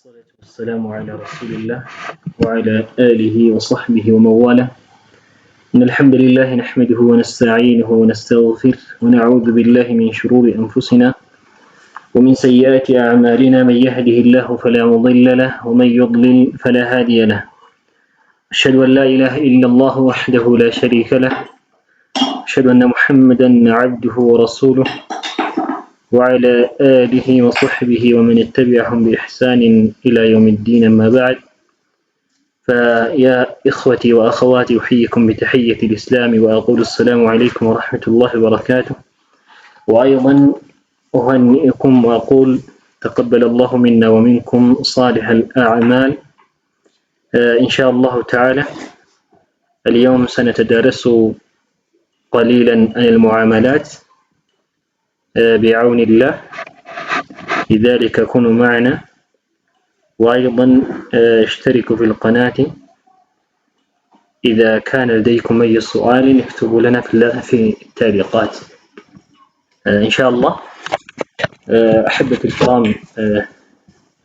والصلاة والسلام على رسول الله وعلى آله وصحبه ومن والاه. إن الحمد لله نحمده ونستعينه ونستغفره ونعوذ بالله من شرور أنفسنا ومن سيئات أعمالنا. من يهده الله فلا مضل له ومن يضلل فلا هادي له. أشهد أن لا إله إلا الله وحده لا شريك له. أشهد أن محمدا عبده ورسوله وعلى آله وصحبه ومن اتبعهم بإحسان إلى يوم الدين. أما بعد، فيا إخوتي وأخواتي أحييكم بتحية الإسلام وأقول السلام عليكم ورحمة الله وبركاته. وأيضا أهنئكم وأقول تقبل الله منا ومنكم صالح الأعمال إن شاء الله تعالى. اليوم سنتدارس قليلا عن المعاملات بعون الله، لذلك كونوا معنا، وأيضا اشتركوا في القناة. إذا كان لديكم أي سؤال اكتبوا لنا في التعليقات إن شاء الله. أحبة الكرام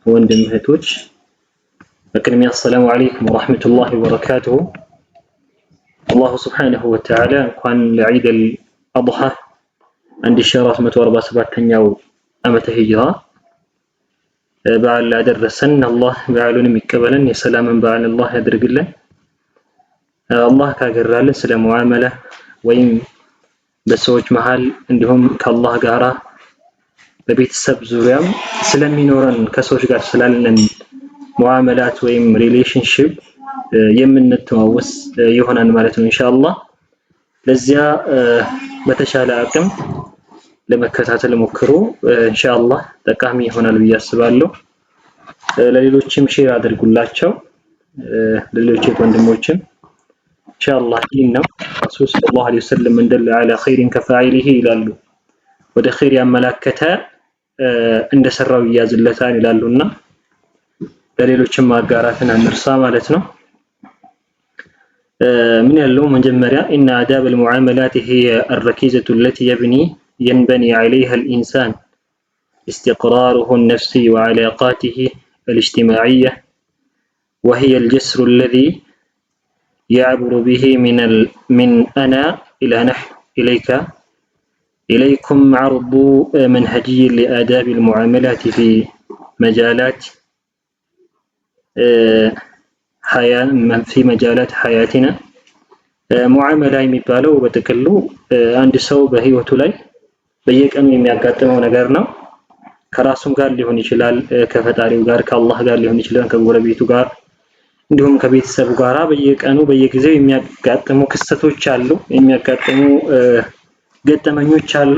وندم هتوش أكرمي، السلام عليكم ورحمة الله وبركاته. الله سبحانه وتعالى كان لعيد الأضحى عند الشهر 147ኛው ዓመተ ሂጅራ በዓል ያደረሰን አላህ በዓሉን የሚቀበለን የሰላምን በዓል አላህ ያድርግልን። አላህ ካገራልን ስለ ሙዓመላ ወይም በሰዎች መሃል እንዲሁም ከአላህ ጋራ በቤተሰብ ዙሪያም ስለሚኖረን ከሰዎች ጋር ስላለን ሙዓመላት ወይም ሪሌሽንሺፕ የምንተዋወስ ይሆናል ማለት ነው ኢንሻአላህ። ለዚያ በተሻለ አቅም ለመከታተል ሞክሩ ኢንሻአላህ፣ ጠቃሚ ይሆናል ብዬ አስባለሁ። ለሌሎችም ሼር አድርጉላቸው፣ ለሌሎች ወንድሞችም ኢንሻአላህ። ይህ ነው ረሱል ሰለላሁ ዐለይሂ ወሰለም እንደለ على خير كفاعله ይላሉ። ወደ ኸይር ያመላከተ እንደሰራው ይያዝለታል ይላሉና ለሌሎችም ማጋራትን አንርሳ ማለት ነው። من ያለው መጀመሪያ إن آداب المعاملات هي الركيزة التي ينبني عليها الإنسان استقراره النفسي وعلاقاته الاجتماعية، وهي الجسر الذي يعبر به من أنا إلى نحن إليكم عرض منهجي لآداب المعاملات في مجالات حياتنا. ሙዓመላ የሚባለው በጥቅሉ አንድ ሰው በህይወቱ ላይ በየቀኑ የሚያጋጥመው ነገር ነው። ከራሱም ጋር ሊሆን ይችላል፣ ከፈጣሪው ጋር፣ ከአላህ ጋር ሊሆን ይችላል፣ ከጎረቤቱ ጋር እንዲሁም ከቤተሰቡ ጋር በየቀኑ በየጊዜው የሚያጋጥሙ ክስተቶች አሉ፣ የሚያጋጥሙ ገጠመኞች አሉ።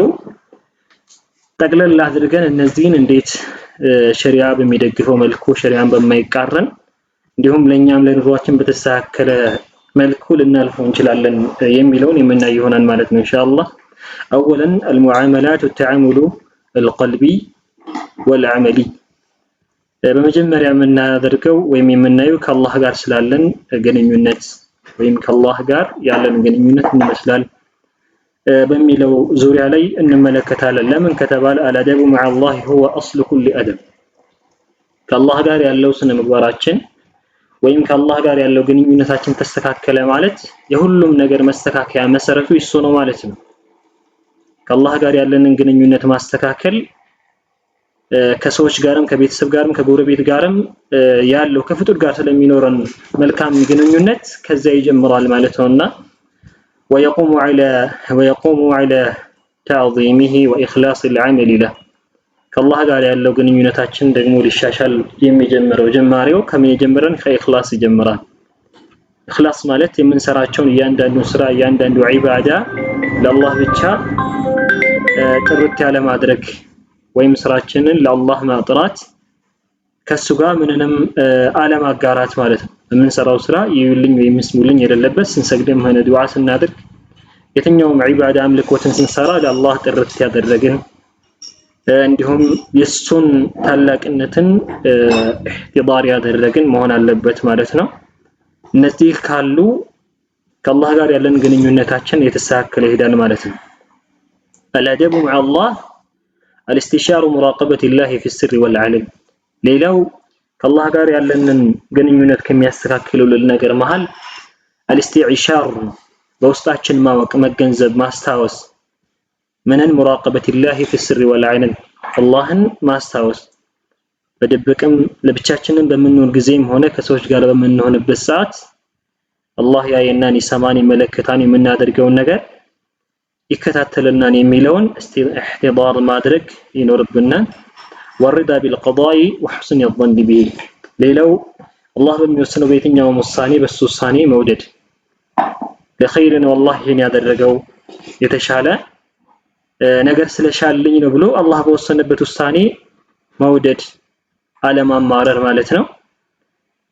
ጠቅለል አድርገን እነዚህን እንዴት ሸሪዓ በሚደግፈው መልኩ ሸሪዓን በማይቃረን እንዲሁም ለኛም ለኑሯችን በተስተካከለ መልኩ ልናልፈው እንችላለን የሚለውን የምናይ ይሆናል ማለት ነው ኢንሻአላህ። أولاً المعاملات والتعامل القلبي والعملي። በመጀመሪያ የምናደርገው ወይም የምናየው ከአላህ ጋር ስላለን ግንኙነት ወይም ከአላህ ጋር ያለን ግንኙነት ምን ይመስላል በሚለው ዙሪያ ላይ እንመለከታለን። ለምን ከተባለ አልአደቡ مع الله هو أصل كل أدب። ከአላህ ጋር ያለው ስነ ምግባራችን ወይም ከአላህ ጋር ያለው ግንኙነታችን ተስተካከለ ማለት የሁሉም ነገር መስተካከያ መሰረቱ እሱ ነው ማለት ነው። ከአላህ ጋር ያለንን ግንኙነት ማስተካከል ከሰዎች ጋርም ከቤተሰብ ጋርም ከጎረቤት ጋርም ያለው ከፍጡር ጋር ስለሚኖረን መልካም ግንኙነት ከዛ ይጀምራል ማለት ነውና ويقوم على تعظيمه وإخلاص العمل له። ከአላህ ጋር ያለው ግንኙነታችን ደግሞ ሊሻሻል የሚጀምረው ጀማሪው ከምን ይጀምራል? ከኢኽላስ ይጀምራል። ኢኽላስ ማለት የምንሰራቸውን እያንዳንዱ ስራ እያንዳንዱ ዒባዳ ለአላህ ብቻ ጥርት ያለ ማድረግ ወይም ስራችንን ለአላህ ማጥራት ከሱ ጋር ምንንም አለማጋራት ማለት ነው። የምንሰራው ስራ ይዩልኝ ወይም ይስሙልኝ የሌለበት፣ ስንሰግድም ሆነ ዱዓ ስናደርግ የትኛውም ዒባዳ አምልኮትን ስንሰራ ለአላህ ጥርት ያደረግን እንዲሁም የሱን ታላቅነትን ኢህቲዳር ያደረግን መሆን አለበት ማለት ነው። እነዚህ ካሉ ከአላህ ጋር ያለን ግንኙነታችን የተስተካከለ ይሄዳል ማለት ነው። الأدب مع الله الاستشار مراقبة الله في السر والعلن። ሌላው ከአላህ ጋር ያለንን ግንኙነት ከሚያስተካክሉልን ነገር መሃል አልኢስቲዕሻር በውስጣችን ማወቅ መገንዘብ ማስታወስ ምንን ሙራቀበቲላሂ ፊስሪ ወልዐለን አላህን ማስታወስ በድብቅም ለብቻችንን በምንሆን ጊዜም ሆነ ከሰዎች ጋር በምንሆንበት ሰዓት አላህ ያየናን ይሰማን ይመለከታን የምናደርገውን ነገር ይከታተልናን የሚለውን ኢህቲዳር ማድረግ ይኖርብናል። ወርዳ ቢልቀዳኢ ወሑስን የظን ቢሂ ሌላው አላህ በሚወስነው በየትኛውም ውሳኔ በሱ ውሳኔ መውደድ ለኸይር ነው አላህ ይሄን ያደረገው የተሻለ ነገር ስለሻልኝ ነው ብሎ አላህ በወሰነበት ውሳኔ መውደድ አለማማረር ማለት ነው።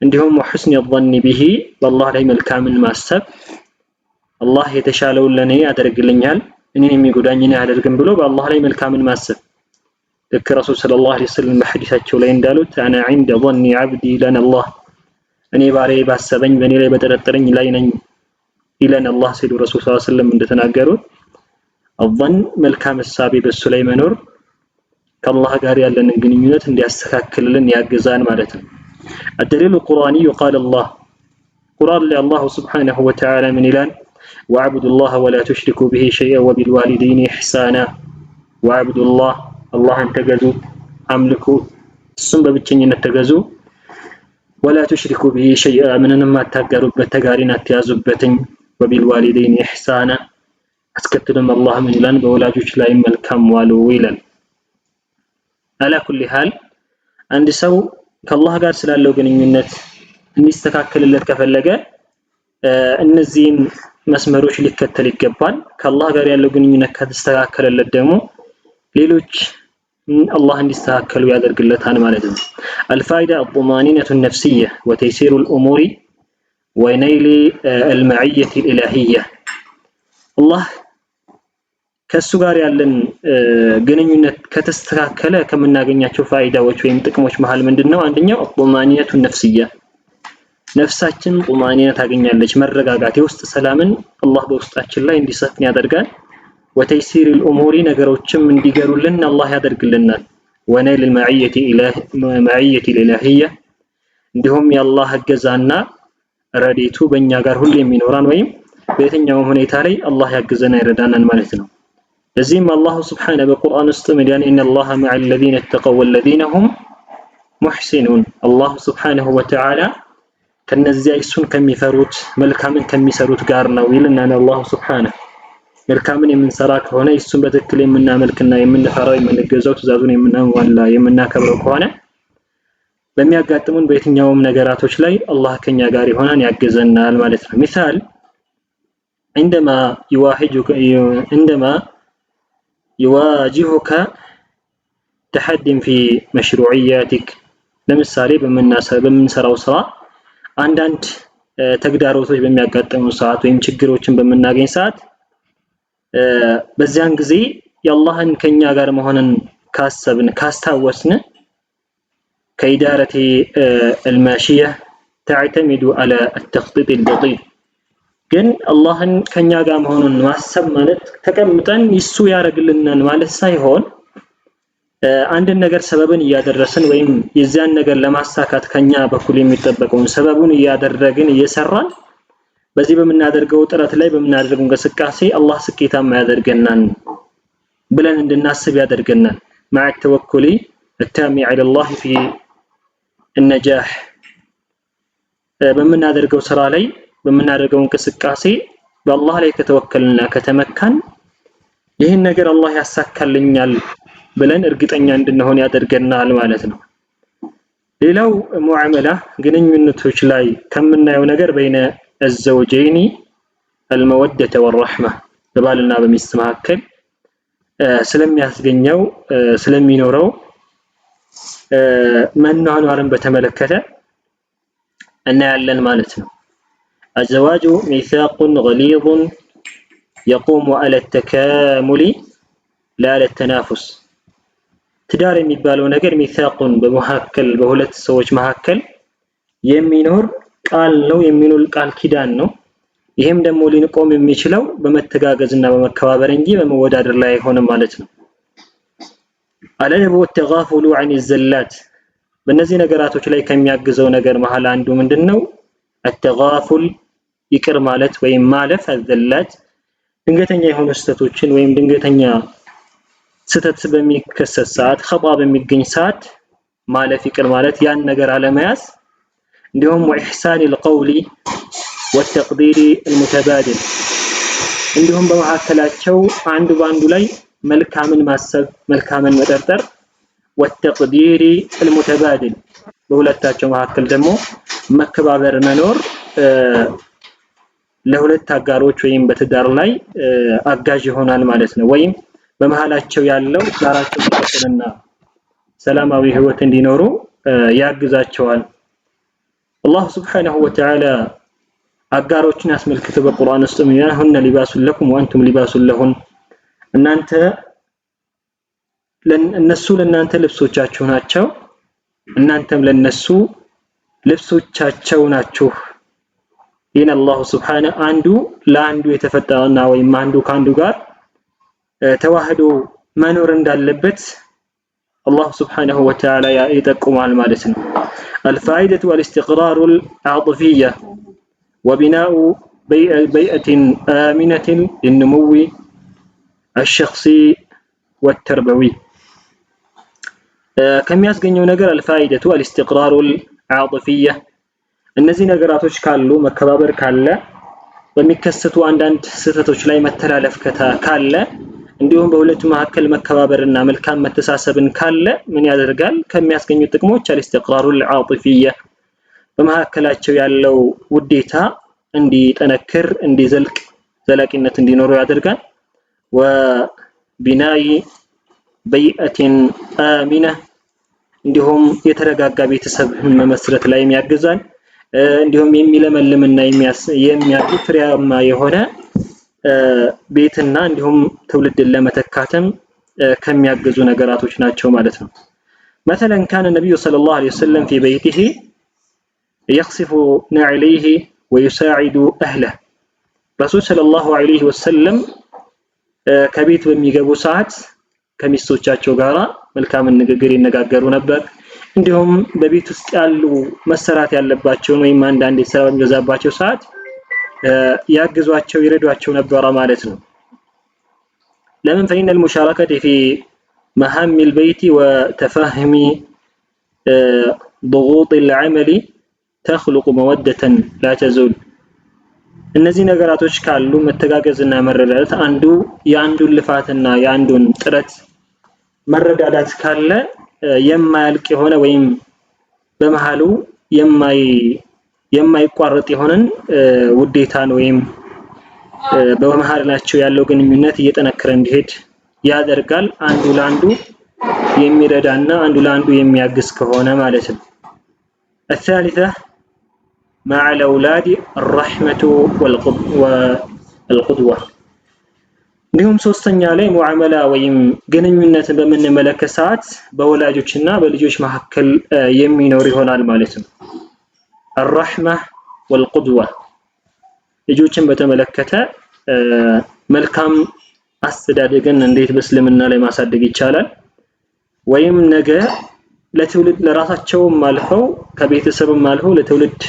እንዲሁም ወሑስን የظን ቢሂ በአላህ ላይ መልካምን ማሰብ አላህ የተሻለውን ለኔ ያደርግልኛል እኔን የሚጎዳኝን አያደርግም ብሎ በአላህ ላይ መልካምን ማሰብ ልክ ረሱል ሰለላሁ ዐለይሂ ወሰለም በሐዲሳቸው ላይ እንዳሉት አና ዒንደ ظن عبدي لنا الله እኔ ባሪያዬ ባሰበኝ በእኔ ላይ በጠረጠረኝ ላይ ነኝ ይለን አላህ ሲሉ ረሱል ሰለላሁ ዐለይሂ ወሰለም እንደተናገሩት الظن መልካም ሐሳብ በሱ ላይ መኖር ከአላህ ጋር ያለንን ግንኙነት እንዲያስተካክልልን ያግዛን ማለት ነው። الدليل القرآني قال الله قرآن الله سبحانه وتعالى من إلان واعبدوا الله ولا تشركوا به شيئا وبالوالدين إحسانا واعبدوا الله الله انتجزوا أملكوا السنبة بتشنين التجزوا ولا تشركوا به شيئا منما تقرب بتجارين التيازبتين وبالوالدين إحسانا أسكتلهم الله من إلان بولاجوش لا يمل كم والويلا على كل حال عند سو كالله قال سلالو ግንኙነት እንዲስተካከልለት ከፈለገ እነዚህን መስመሮች ሊከተል ይገባል። ከአላህ ጋር ያለው ግንኙነት ከተስተካከለለት ደግሞ ሌሎች አላህ እንዲስተካከሉ ያደርግለታል ማለት ነው። الفائدة الطمأنينة النفسية وتيسير الأمور ونيل المعية الإلهية الله ከሱ ጋር ያለን ግንኙነት ከተስተካከለ ከምናገኛቸው ፋይዳዎች ወይም ጥቅሞች መሃል ምንድነው? አንደኛው الطمأنينة النفسية ነፍሳችን ጡማኒና ታገኛለች መረጋጋት የውስጥ ሰላምን አላህ በውስጣችን ላይ እንዲሰፍን ያደርጋል። ወተይሲር الامور ነገሮችም እንዲገሩልን አላህ ያደርግልናል። ወነይል المعية الالهية እንዲሁም የአላህ እገዛና ረድኤቱ በእኛ ጋር ሁሌ የሚኖራን ወይም በየትኛውም ሁኔታ ላይ አላህ ያግዘና ይረዳናል ማለት ነው። ለዚህም አላህ Subhanahu በቁርአን ውስጥ ሚዲያን ان الله مع الذين اتقوا والذين هم محسنون አላህ Subhanahu وتعالى ከነዚያ እሱን ከሚፈሩት መልካምን ከሚሰሩት ጋር ነው ይልና አላህ Subhanahu መልካምን የምንሰራ ከሆነ እሱን በትክክል የምናመልክና የምንፈራው የምንገዛው ትእዛዙን የምናሟላ የምናከብረው ከሆነ በሚያጋጥሙን በየትኛውም ነገራቶች ላይ አላህ ከኛ ጋር ይሆናል ያገዘናል ማለት ነው። مثال عندما يواجهك تحد في مشروعياتك ለምሳሌ በምንሰራው ስራ አንዳንድ ተግዳሮቶች በሚያጋጥሙ ሰዓት ወይም ችግሮችን በመናገኝ ሰዓት በዚያን ጊዜ የአላህን ከኛ ጋር መሆንን ካሰብን ካስታወስን ከኢዳረቲ الماشية تعتمد على التخطيط البطيء ግን አላህን ከኛ ጋር መሆኑን ማሰብ ማለት ተቀምጠን ይሱ ያረግልናል ማለት ሳይሆን አንድ ነገር ሰበብን እያደረስን ወይም የዚያን ነገር ለማሳካት ከኛ በኩል የሚጠበቀውን ሰበቡን እያደረግን እየሰራን በዚህ በመናደርገው ጥረት ላይ በመናደርገው እንቅስቃሴ አላህ ስኬታማ ያደርገናል ብለን እንድናስብ ያደርገናል። مع التوكل التام على الله في النجاح በመናደርገው ስራ ላይ በመናደርገው እንቅስቃሴ በአላህ ላይ ከተወከልና ከተመካን ይህን ነገር አላህ ያሳካልኛል ብለን እርግጠኛ እንድንሆን ያደርገናል ማለት ነው። ሌላው ሙዓመላ ግንኙነቶች ላይ ከምናየው ነገር በይነ الزوجين المودة والرحمة በባልና በሚስት መካከል ስለሚያስገኘው ስለሚኖረው መኗኗርን በተመለከተ እናያለን ማለት ነው። الزواج ميثاق غليظ يقوم على التكامل لا على التنافس ትዳር የሚባለው ነገር ሚሳቁን በመሐከል በሁለት ሰዎች መሐከል የሚኖር ቃል ነው የሚኖር ቃል ኪዳን ነው። ይሄም ደግሞ ሊንቆም የሚችለው በመተጋገዝና በመከባበር እንጂ በመወዳደር ላይ አይሆንም ማለት ነው። አለበ ወተጋፉሉ عن الزلات በእነዚህ ነገራቶች ላይ ከሚያግዘው ነገር መሃል አንዱ ምንድነው? التغافل ይቅር ማለት ወይም ማለፍ አዘላት ድንገተኛ የሆኑ ስህተቶችን ወይም ድንገተኛ ስህተት በሚከሰት ሰዓት ኸጣ በሚገኝ ሰዓት ማለፍ ይቅር ማለት ያን ነገር አለመያዝ እንዲሁም وإحسان القول والتقدير المتبادل እንዲሁም በመሐከላቸው አንዱ ባንዱ ላይ መልካምን ማሰብ መልካምን መጠርጠር والتقدير المتبادل በሁለታቸው መሐከል ደግሞ መከባበር መኖር ለሁለት አጋሮች ወይም በትዳር ላይ አጋዥ ይሆናል ማለት ነው ወይም በመሐላቸው ያለው ዳራቸው ተከተለና ሰላማዊ ህይወት እንዲኖሩ ያግዛቸዋል አላህ Subhanahu Wa Ta'ala አጋሮችን አስመልክቶ በቁርአን ውስጥ ምን ይላል ሁነ ሊባሱን ለኩም ወአንቱም ሊባሱን ለሁን እናንተ እነሱ ለእናንተ ልብሶቻችሁ ናቸው እናንተም ለነሱ ልብሶቻቸው ናችሁ ይህን አላህ Subhanahu አንዱ ለአንዱ የተፈጠረና ወይም አንዱ ካንዱ ጋር ተዋህዶ መኖር እንዳለበት الله سبحانه وتعالى يتقومال ማለት ነው الفائدة والاستقرار العاطفية وبناء بيئة آمنة للنمو الشخصي والتربوي كم ያስገኘው ነገር الفائدة والاستقرار العاطفية እነዚህ ነገራቶች ካሉ መከባበር ካለ በሚከሰቱ አንዳንድ ስህተቶች ላይ መተላለፍ ካለ እንዲሁም በሁለቱ መሐከል መከባበርና መልካም መተሳሰብን ካለ ምን ያደርጋል ከሚያስገኙ ጥቅሞች الاستقرار العاطفية በመሐከላቸው ያለው ውዴታ እንዲጠነክር እንዲዘልቅ ዘላቂነት እንዲኖረው ያደርጋል وبناء بيئة آمنة እንዲሁም የተረጋጋ ቤተሰብ መመስረት ላይ ያግዛል እንዲሁም የሚለመልምና የሚያድግ ፍሬያማ የሆነ ቤትና እንዲሁም ትውልድን ለመተካተም ከሚያግዙ ነገራቶች ናቸው ማለት ነው مثلا كان النبي صلى الله عليه وسلم في بيته يخصف نعليه ويساعد اهله رسول صلى الله عليه وسلم ከቤት በሚገቡ ሰዓት ከሚስቶቻቸው ጋራ መልካም ንግግር ይነጋገሩ ነበር እንዲሁም በቤት ውስጥ ያሉ መሰራት ያለባቸው ወይም አንዳንድ ስራ በሚገዛባቸው ሰዓት ያግዟቸው ይረዷቸው ነበር ማለት ነው ለምን فإن المشاركة في مهام البيت وتفهم ضغوط العمل تخلق مودة لا تزول እነዚህ ነገራቶች ካሉ መተጋገዝና መረዳዳት አንዱ የአንዱን ልፋትና የአንዱን ጥረት መረዳዳት ካለ የማያልቅ የሆነ ወይም በመሃሉ የማይቋረጥ የሆነን ውዴታን ወይም በመሃላቸው ያለው ግንኙነት እየጠነከረ እንዲሄድ ያደርጋል አንዱ ለአንዱ የሚረዳና አንዱ ለአንዱ የሚያግዝ ከሆነ ማለት ነው الثالثة مع الأولاد الرحمة والقدوة እንዲሁም ሶስተኛ ላይ ሙዓመላ ወይም ግንኙነትን በመነመለከት ሰዓት በወላጆችና በልጆች መካከል የሚኖር ይሆናል ማለት ነው الرحمة والقدوة ልጆችን በተመለከተ መልካም አስተዳደግን እንዴት በእስልምና ላይ ማሳደግ ይቻላል ወይም ነገ ለትውልድ ለራሳቸውም አልፈው ከቤተሰብም አልፈው ለትውልድ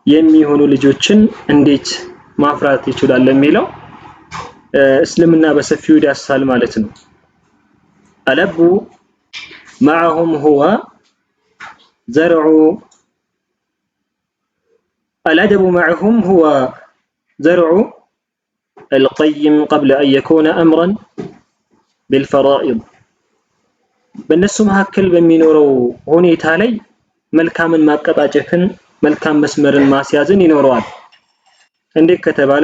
የሚሆኑ ልጆችን እንዴት ማፍራት ይችላል ለሚለው እስልምና በሰፊው ያሳል ማለት ነው አለቡ معهم هو زرع الأدب معهم هو زرع القيم قبل أن يكون أمرا بالفرائض በእነሱ መካከል በሚኖረው ሁኔታ ላይ መልካምን ማቀጣጨትን መልካም መስመርን ማስያዝን ይኖረዋል እንዴት ከተባለ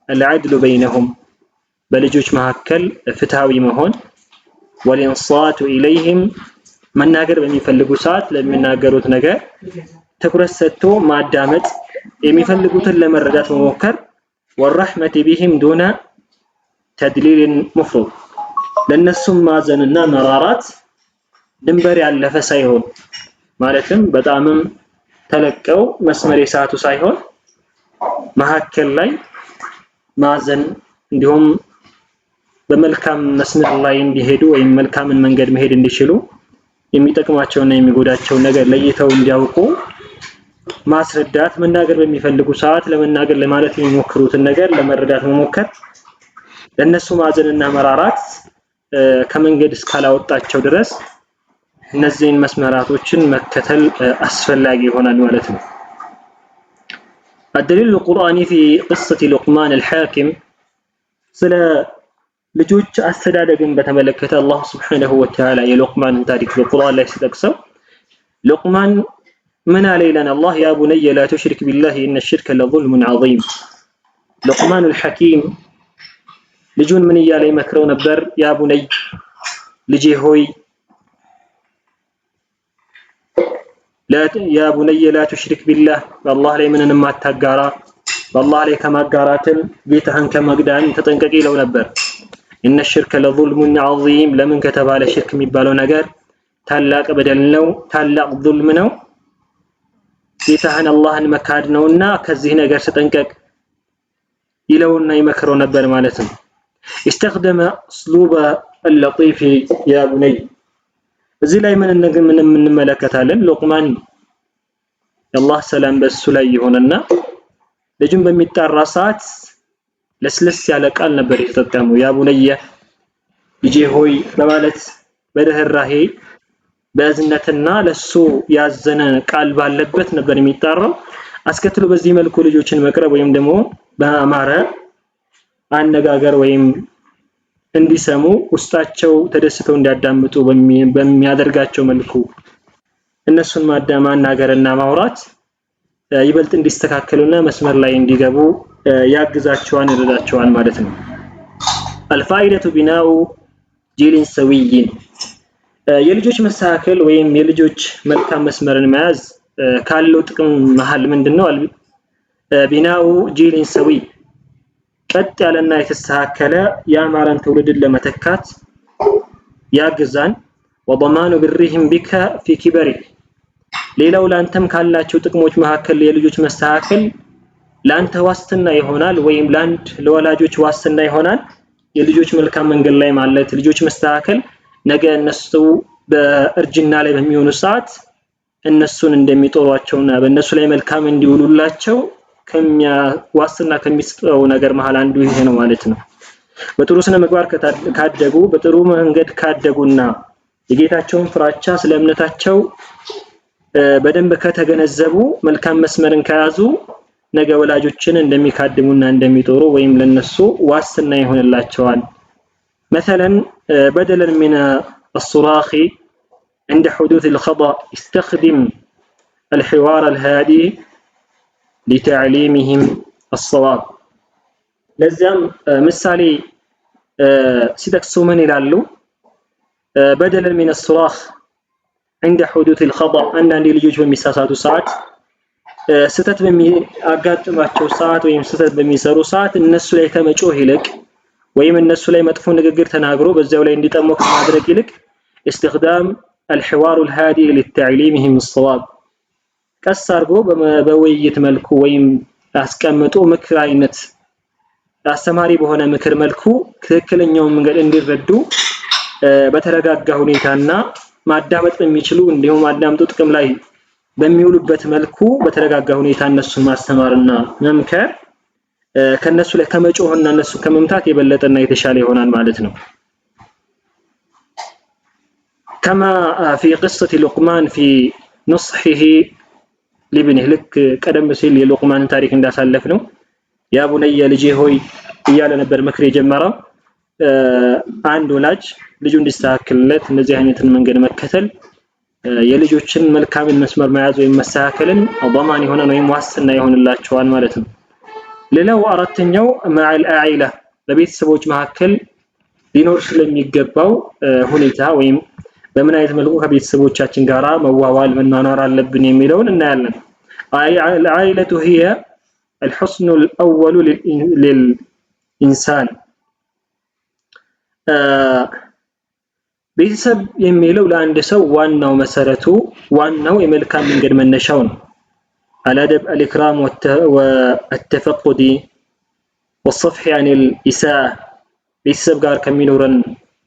العدل بينهم በልጆች መካከል ፍትሃዊ መሆን والانصات اليهم መናገር በሚፈልጉ ሰዓት ለሚናገሩት ነገር ትኩረት ሰጥቶ ማዳመጥ የሚፈልጉትን ለመረዳት መሞከር والرحمة بهم دون تدليل مفروض ለነሱም ማዘንና መራራት ድንበር ያለፈ ሳይሆን ማለትም በጣምም ተለቀው መስመር የሳቱ ሳይሆን መሐከል ላይ ማዘን እንዲሁም በመልካም መስመር ላይ እንዲሄዱ ወይም መልካምን መንገድ መሄድ እንዲችሉ የሚጠቅማቸውና የሚጎዳቸው ነገር ለይተው እንዲያውቁ ማስረዳት፣ መናገር በሚፈልጉ ሰዓት ለመናገር ለማለት የሚሞክሩትን ነገር ለመረዳት መሞከር፣ ለነሱ ማዘንና መራራት ከመንገድ እስካላወጣቸው ድረስ እነዚህን መስመራቶችን መከተል አስፈላጊ ይሆናል ማለት ነው። الدليل القرآني في قصة لقمان الحاكم ስለ ልጆች አስተዳደግን በተመለከተ አላህ Subhanahu Wa Ta'ala የሉቅማንን ታሪክ በቁርአን ላይ ሲጠቅሰው ሉቅማን ምን አለ ይለን አላህ ያ ቡነየ ላ ቱሽሪክ ቢላሂ ኢነ الشرك لظلم عظيم ሉቅማን الحكيم ልጁን ምን እያለ ይመክረው ነበር? ያ ቡነይ ልጄ ሆይ ያ ቡነየ ላ ቱሽሪክ ቢላህ በአላህ ላይ ምንንም አታጋራ፣ በአላህ ላይ ከማጋራትን ጌታህን ከመግዳን ተጠንቀቅ ይለው ነበር። ኢነ الشرك لظلم عظيم ለምን ከተባለ ሽርክ የሚባለው ነገር ታላቅ በደል ነው፣ ታላቅ ዙልም ነው፣ ጌታህን አላህን መካድ ነውና ከዚህ ነገር ተጠንቀቅ ይለውና ይመክረው ነበር ማለት ነው። استخدم اسلوب اللطيف يا بني እዚህ ላይ ምን እንመለከታለን? ሉቅማን የአላህ ሰላም በሱ ላይ ይሆንና ልጁን በሚጣራ ሰዓት ለስለስ ያለ ቃል ነበር የተጠቀመው። ያ ቡነየ ልጄ ሆይ በማለት በደህራሄ በእዝነትና ለሱ ያዘነ ቃል ባለበት ነበር የሚጣራው። አስከትሎ በዚህ መልኩ ልጆችን መቅረብ ወይም ደግሞ በአማረ አነጋገር ወይም እንዲሰሙ ውስጣቸው ተደስተው እንዲያዳምጡ በሚያደርጋቸው መልኩ እነሱን ማናገርና ማውራት ይበልጥ እንዲስተካከሉና መስመር ላይ እንዲገቡ ያግዛቸዋል፣ ይረዳቸዋል ማለት ነው። الفائدة بناء جيل سوي የልጆች መስተካከል ወይም የልጆች መልካም መስመርን መያዝ ካለው ጥቅም መሃል ምንድነው? ቢናኡ ጂሊን ሰዊ ቀጥ ያለና የተስተካከለ ያማረን ትውልድን ለመተካት ያግዛን። ወضمان برهم بك في كبرك ሌላው ላንተም ካላቸው ጥቅሞች መካከል የልጆች መስተካከል ላንተ ዋስትና ይሆናል ወይም ለወላጆች ዋስትና ይሆናል። የልጆች መልካም መንገድ ላይ ማለት ልጆች መስተካከል ነገ እነሱ በእርጅና ላይ በሚሆኑ ሰዓት እነሱን እንደሚጦሯቸውና በእነሱ ላይ መልካም እንዲውሉላቸው ዋስትና ከሚሰጠው ነገር መሃል አንዱ ይሄ ነው ማለት ነው። በጥሩ ስነ ምግባር ካደጉ፣ በጥሩ መንገድ ካደጉና የጌታቸውን ፍራቻ ስለ እምነታቸው በደንብ ከተገነዘቡ መልካም መስመርን ከያዙ ነገ ወላጆችን እንደሚካድሙና እንደሚጦሩ ወይም ለነሱ ዋስትና ይሆንላቸዋል። مثلا بدلا من الصراخ عند حدوث الخطأ استخدم الحوار الهادي لتعليمهم الصواب ለዚያም ምሳሌ ሲጠቅሱ ምን ይላሉ? بدلا من الصراخ عند حدوث الخطأ አንዳንድ ልጆች በሚሳሳቱ ሰዓት ስተት በሚያጋጥማቸው ሰዓት ወይም ስተት በሚሰሩ ሰዓት እነሱ ላይ ከመጮህ ይልቅ ወይም እነሱ ላይ መጥፎ ንግግር ተናግሮ በዚያው ላይ እንዲጠሙ ከማድረግ ይልቅ استخدام الحوار الهادي لتعليمهم الصواب ቀስ አድርጎ በውይይት መልኩ ወይም አስቀምጦ ምክር አይነት አስተማሪ በሆነ ምክር መልኩ ትክክለኛውን መንገድ እንዲረዱ በተረጋጋ ሁኔታና ማዳመጥ በሚችሉ እንዲሁም አዳምጦ ጥቅም ላይ በሚውሉበት መልኩ በተረጋጋ ሁኔታ እነሱን ማስተማርና መምከር ከነሱ ላይ ከመጮህና እነሱ ከመምታት የበለጠና የተሻለ ይሆናል ማለት ነው። كما في قصة لقمان في نصحه لابنه ልክ ቀደም ሲል የሉቅማን ታሪክ እንዳሳለፍነው ያ ቡነየ ልጄ ሆይ እያለ ነበር ምክር የጀመረው። አንድ ወላጅ ልጁ እንዲስተካከልለት እነዚህ አይነትን መንገድ መከተል የልጆችን መልካም መስመር መያዝ ወይም መስተካከልን ضمان ይሆናል ወይም ዋስትና ይሆንላቸዋል ማለት ነው። ሌላው አራተኛው مع العائلة በቤተሰቦች መካከል ሊኖር ስለሚገባው ሁኔታ ወይም በምን አይነት መልኩ ከቤተሰቦቻችን ጋራ መዋዋል መናናር አለብን የሚለውን እናያለን። العائلة هي الحصن الأول للإنسان ቤተሰብ የሚለው ለአንድ ሰው ዋናው መሰረቱ ዋናው የመልካም መንገድ መነሻው ነው። الأدب الإكرام والتفقد والصفح عن الإساءة ቤተሰብ ጋር ከሚኖረን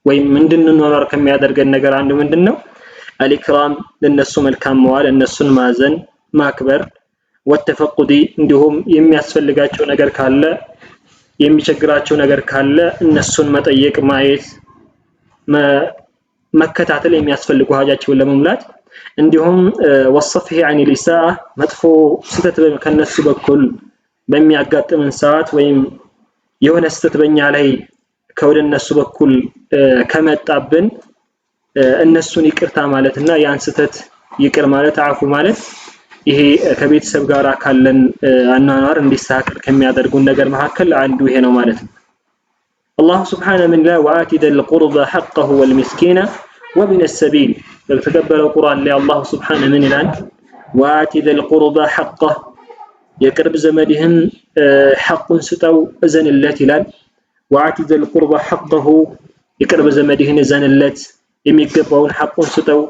ወይም እንድንኖር ከሚያደርገን ነገር አንዱ ምንድነው? الإكرام للنسو ملكام موال النسو مازن ماكبر والتفقدي عندهم يمياسفل لغاچو نجر كاله የሚቸግራቸው ነገር ካለ እነሱን መጠየቅ ማየት መከታተል የሚያስፈልጉ ሀጃቸውን ለመሙላት እንዲሁም ወصفه عن الإساءة መጥፎ ስተት ከነሱ በኩል በሚያጋጥምን ሰዓት ወይም የሆነ ስተት በእኛ ላይ ከወደነሱ በኩል ከመጣብን እነሱን ይቅርታ ማለትና ያን ስተት ይቅር ማለት አፉ ማለት ይሄ ከቤተሰብ ጋር ካለን አናናር እንዲሳከል ከሚያደርጉን ነገር መካከል አንዱ ይሄ ነው ማለት ነው الله سبحانه من لا وآتي ذا القربى حقه والمسكين وابن السبيل تقبل القرآن لي الله سبحانه من الآن وآتي ذا القربى حقه يقرب زمدهم حق ستو أزن اللات لان وآتي ذا القربى حقه يقرب زمدهم أزن اللات يميقبون حق ستو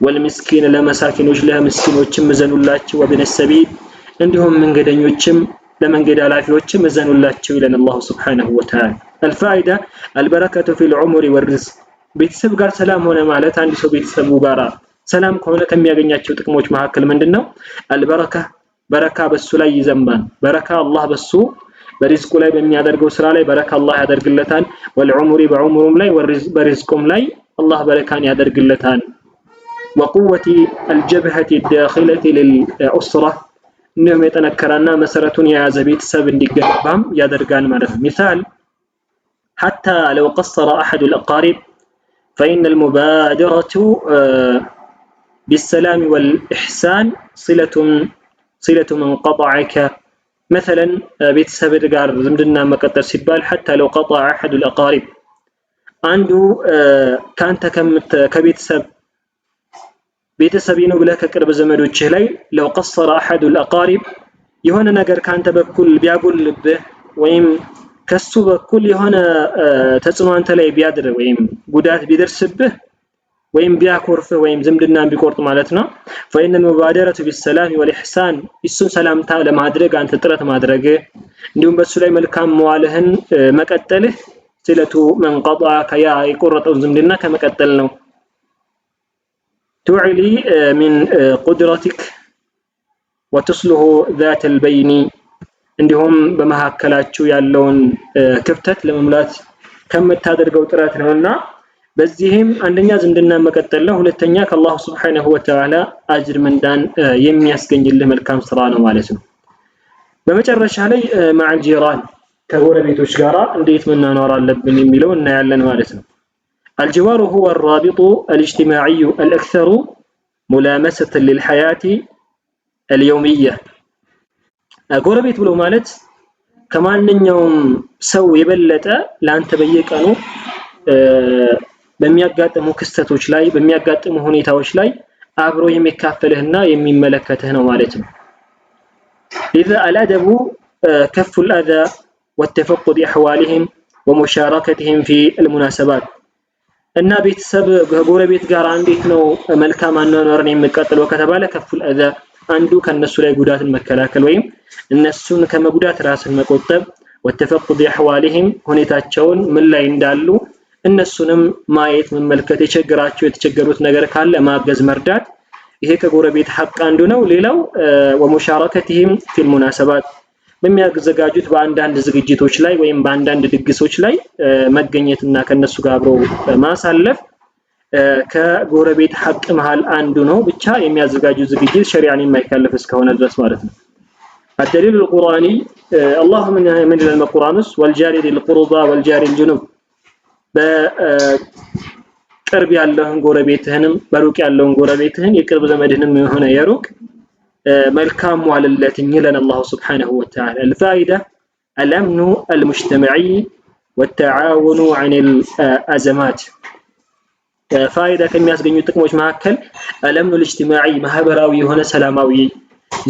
والمسكين لمساكن وجلها مسكين وچم زنولاچو وابن السبيل عندهم من قدن يوچم لمن قد علافي وچم زنولاچو لنا الله سبحانه وتعالى الفائدة البركة في العمر والرزق ቤተሰብ ጋር ሰላም ሆነ ማለት አንድ ሰው ቤተሰቡ ጋር ሰላም ከሆነ ከሚያገኛቸው ጥቅሞች መካከል ምንድነው البركة በረካ በሱ ላይ ይዘንባል በረካ አላህ በሱ በሪዝቁ ላይ በሚያደርገው ስራ ላይ በረካ አላህ ያደርግለታል والعمر بعمرም ላይ በሪዝቁም ላይ አላህ በረካን ያደርግለታል وقوة الجبهة الداخلة للأسرة إنهم يتنكرنا مسرة يعز بيتساب እንዲገነባም ያደርጋል ማለት ነው مثال حتى لو قصر أحد الأقارب فإن المبادرة بالسلام والإحسان صلة من قطعك مثلا بيتساب ጋር ዝምድና መቀጠል ሲባል حتى لو قطع أحد الأقارب አንዱ ካንተ ቤተሰብ ነው ብለህ ከቅርብ ዘመዶችህ ላይ لو قصر أحد الأقارب የሆነ ነገር ካንተ በኩል ቢያጎልብህ ወይም ከሱ በኩል የሆነ ተጽዕኖ አንተ ላይ ቢያድር ወይም ጉዳት ቢደርስብህ ወይም ቢያኮርፍህ ወይም ዝምድናን ቢቆርጥ ማለት ነው فإن المبادرة بالسلام والإحسان እሱን ሰላምታ ለማድረግ አንተ ጥረት ማድረግ እንዲሁም በሱ ላይ መልካም መዋልህን መቀጠልህ ስለቱ من قطعك يا يقرطው ዝምድና ከመቀጠል ነው تعلي من قدرتك وتصلح ذات البين እንዲሁም በመሐከላችሁ ያለውን ክፍተት ለመሙላት ከመታደርገው ጥረት ነውና በዚህም አንደኛ ዝምድና መቀጠል ነው ሁለተኛ ከአላህ Subhanahu Wa Ta'ala አጅር መንዳን የሚያስገኝልህ መልካም ስራ ነው ማለት ነው በመጨረሻ ላይ مع الجيران ከጎረቤቶች ጋራ እንዴት መናኖር አለብን የሚለው እናያለን ማለት ነው الجوار هو الرابط الاجتماعي الأكثر ملامسة للحياة اليومية ጎረቤት ብሎ ማለት ከማንኛውም ሰው የበለጠ ላንተ በየቀኑ በሚያጋጥሙ ክስተቶች ላይ በሚያጋጥሙ ሁኔታዎች ላይ አብሮ የሚካፈልህና የሚመለከትህ ነው ማለት ነው إذا الأدب كف الأذى والتفقد أحوالهم ومشاركتهم في المناسبات እና ቤተሰብ ጎረቤት ጋር እንዴት ነው መልካም አኗኗርን የሚቀጥለው ከተባለ كف الأذى አንዱ ከነሱ ላይ ጉዳትን መከላከል ወይም እነሱን ከመጉዳት ራስን መቆጠብ ወተፈቅድ አህዋልህም ሁኔታቸውን ምን ላይ እንዳሉ እነሱንም ማየት መመልከት የተቸገሩት ነገር ካለ ማገዝ መርዳት ይሄ ከጎረቤት ሐቅ አንዱ ነው ሌላው ወሙሻረከትህም في المناسبات በሚያዘጋጁት በአንዳንድ ዝግጅቶች ላይ ወይም በአንዳንድ ድግሶች ላይ መገኘትና ከነሱ ጋር አብሮ ማሳለፍ ከጎረቤት ሐቅ መሃል አንዱ ነው ብቻ የሚያዘጋጁ ዝግጅት ሸሪዓን የማይከለፍ እስከሆነ ድረስ ማለት ነው الدليل القرآني الله من القرآن والجار للقربى والجار الجنوب በቅርብ ያለውን ጎረቤትህንም በሩቅ ያለውን ጎረቤትህን የቅርብ ዘመድህንም የሆነ የሩቅ መልካም ዋልለትኝ ይለን الله سبحانه وتعالى الفائدة الأمن المجتمعي والتعاون عن الأزمات فائدة ከሚያስገኙ ጥቅሞች መካከል الأمن الاجتماعي ማህበራዊ የሆነ ሰላማዊ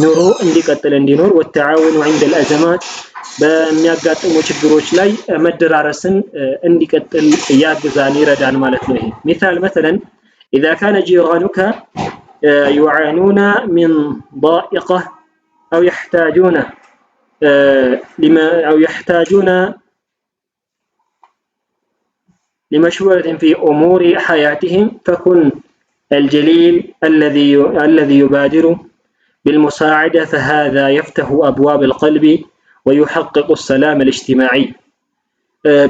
ኑሮ እንዲቀጥል እንዲኖር والتعاون عند الأزمات በሚያጋጥሙ ችግሮች ላይ መደራረስን እንዲቀጥል ያግዛን ይረዳን ማለት ነው ይሄ مثال مثلا إذا كان جيرانك يعانون من ضائقة أو يحتاجون لمشورة في أمور حياتهم فكن الجليل الذي يبادر بالمساعدة فهذا يفتح أبواب القلب ويحقق السلام الاجتماعي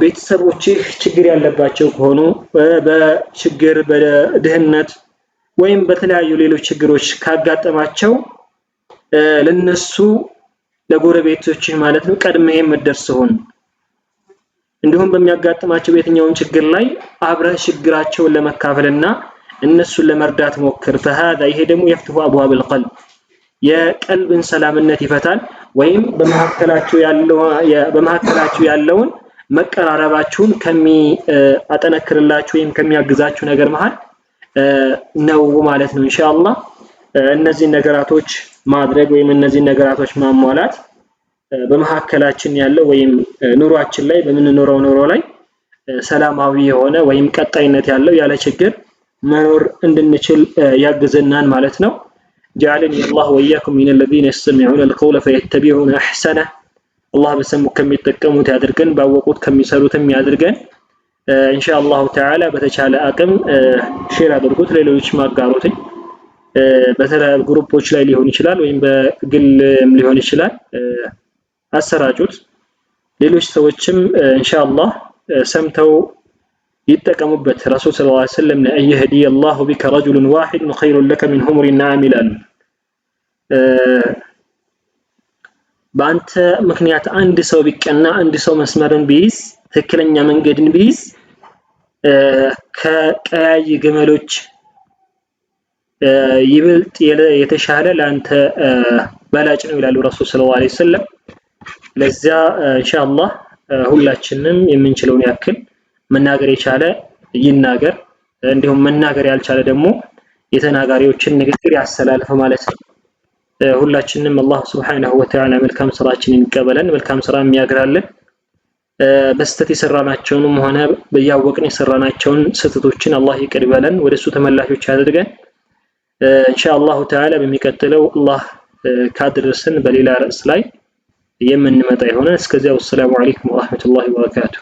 ቤተሰቦችህ ችግር ያለባቸው ከሆኑ በችግር በድህነት ወይም በተለያዩ ሌሎች ችግሮች ካጋጠማቸው ለነሱ ለጎረቤቶችህ ማለት ነው ቀድመህ የምትደርስሁን እንዲሁም በሚያጋጥማቸው የትኛውን ችግር ላይ አብረህ ችግራቸውን ለመካፈልና እነሱን ለመርዳት ሞክር فهذا ይሄ ደግሞ يفتح أبواب القلب የቀልብን ሰላምነት ይፈታል ወይም በመሐከላችሁ ያለውን መቀራረባችሁን ከሚያጠነክርላችሁ ወይም ከሚያግዛችሁ ነገር መሃል ነው ማለት ነው ኢንሻአላህ እነዚህ ነገራቶች ማድረግ ወይም እነዚህ ነገራቶች ማሟላት በመሐከላችን ያለው ወይም ኑሯችን ላይ በመንኖረው ኑሮ ላይ ሰላማዊ የሆነ ወይም ቀጣይነት ያለው ያለ ችግር መኖር እንድንችል ያግዘናል ማለት ነው جعلني الله وإياكم من الذين يستمعون القول فيتبعون أحسنه الله بسمو كم يتقموا تادركن باوقوت كم يسروتم يادركن إن شاء الله تعالى بتشعل أكم شير أدركوت ليلوش ما قاروتي مثلا الجروبوش لا يليهون يشلال وين بقل مليهون يشلال السراجوت ليلوش سوتشم إن شاء الله سمتوا يتقمبت رسول صلى الله عليه وسلم أن يهدي الله بك رجل واحد خير لك من حمر النعم الآن በአንተ ምክንያት አንድ ሰው ቢቀና አንድ ሰው መስመርን ቢይዝ ትክክለኛ መንገድን ቢይዝ ከቀያይ ግመሎች ይበልጥ የተሻለ ለአንተ በላጭ ነው ይላሉ ረሱል ሰለላሁ ዐለይሂ ወሰለም ለዛ ኢንሻአላህ ሁላችንም የምንችለውን ያክል መናገር የቻለ ይናገር እንዲሁም መናገር ያልቻለ ደግሞ የተናጋሪዎችን ንግግር ያሰላልፈ ማለት ነው ሁላችንም አላህ Subhanahu Wa Ta'ala መልካም ስራችንን ይቀበለን መልካም ስራ የሚያግራልን በስተት የሰራናቸውንም ሆነ በያወቅን የሰራናቸውን ስህተቶችን አላህ ይቅር ይበለን ወደሱ ተመላሾች ያድርገን ኢንሻአላህ Ta'ala በሚቀጥለው አላህ ካድርስን በሌላ ርዕስ ላይ የምንመጣ ይሆናል እስከዚያው ሰላም አለይኩም ወራህመቱላሂ ወበረካቱሁ